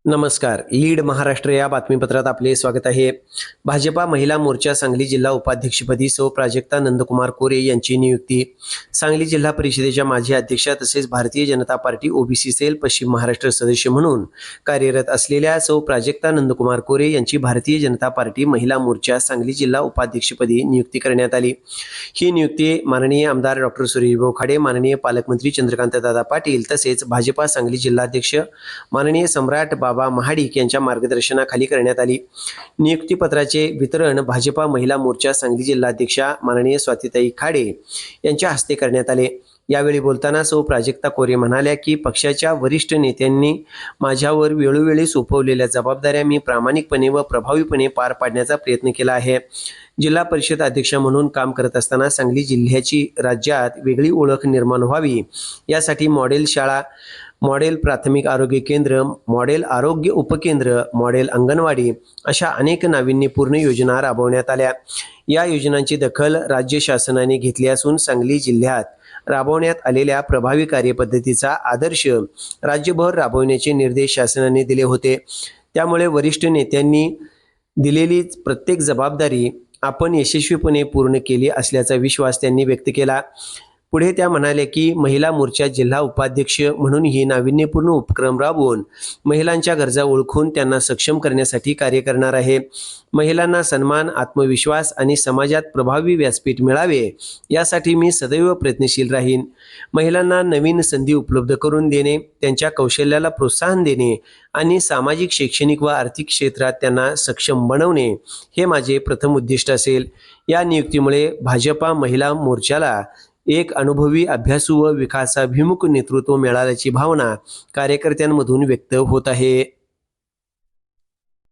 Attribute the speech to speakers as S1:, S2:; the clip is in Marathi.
S1: नमस्कार. लीड महाराष्ट्र या बातमीपत्रात आपले स्वागत आहे. भाजपा महिला मोर्चा सांगली जिल्हा उपाध्यक्षपदी सौ प्राजक्ता नंदकुमार कोरे यांची नियुक्ती. सांगली जिल्हा परिषदेच्या माजी अध्यक्षा तसेच Bharatiya Janata party OBC sale पश्चिम महाराष्ट्र सदस्य म्हणून कार्यरत असलेल्या सौ प्राजक्ता नंदकुमार कोरे यांची भारतीय जनता पार्टी महिला मोर्चा सांगली जिल्हा उपाध्यक्षपदी नियुक्ती करण्यात आली. ही नियुक्ती माननीय आमदार डॉक्टर सुरेशभाऊ खाडे, माननीय पालकमंत्री चंद्रकांतदादा पाटील तसेच भाजपा सांगली जिल्हाध्यक्ष माननीय सम्राट बाबा महाडिक यांच्या मार्गदर्शनाखाली करण्यात आली. नियुक्तीपत्राचे वितरण भाजपा महिला मोर्चा सांगली जिल्हाध्यक्षा माननीय स्वातीताई खाडे यांच्या हस्ते करण्यात आले. यावेळी बोलताना सौ प्राजक्ता कोरे म्हणाल्या की पक्षाच्या वरिष्ठ नेत्यांनी माझ्यावर वेळोवेळी सोपवलेल्या जबाबदाऱ्या मी प्रामाणिकपणे व प्रभावीपणे पार पाडण्याचा प्रयत्न केला आहे. जिल्हा परिषद अध्यक्षा म्हणून काम करत असताना सांगली जिल्ह्याची राज्यात वेगळी ओळख निर्माण व्हावी यासाठी मॉडेल शाळा, मॉडेल प्राथमिक आरोग्य केंद्र, मॉडेल आरोग्य उपकेंद्र, मॉडेल अंगणवाडी अशा अनेक नाविन्यपूर्ण योजना राबवण्यात आल्या. या योजनांची दखल राज्य शासनाने घेतली असून सांगली जिल्ह्यात राबवण्यात आलेल्या प्रभावी कार्यपद्धतीचा आदर्श राज्यभर राबवण्याचे निर्देश शासनाने दिले होते. त्यामुळे वरिष्ठ नेत्यांनी दिलेली प्रत्येक जबाबदारी आपण यशस्वीपणे पूर्ण केली असल्याचा विश्वास त्यांनी व्यक्त केला. पुढे त्या म्हणाल्या की महिला मोर्चा जिल्हा उपाध्यक्ष म्हणून ही नाविन्यपूर्ण उपक्रम राबवून महिलांच्या गरजा ओळखून त्यांना सक्षम करण्यासाठी कार्य करणार आहे. महिलांना सन्मान, आत्मविश्वास आणि समाजात प्रभावी व्यासपीठ मिळावे यासाठी मी सदैव प्रयत्नशील राहीन. महिलांना नवीन संधी उपलब्ध करून देणे, त्यांच्या कौशल्याला प्रोत्साहन देणे आणि सामाजिक, शैक्षणिक व आर्थिक क्षेत्रात त्यांना सक्षम बनवणे हे माझे प्रथम उद्दिष्ट असेल. या नियुक्तीमुळे भाजपा महिला मोर्चाला एक अनुभवी, अभ्यासू व विकासाभिमुख नेतृत्व मिळाल्याची भावना कार्यकर्त्यांमधून व्यक्त होत आहे.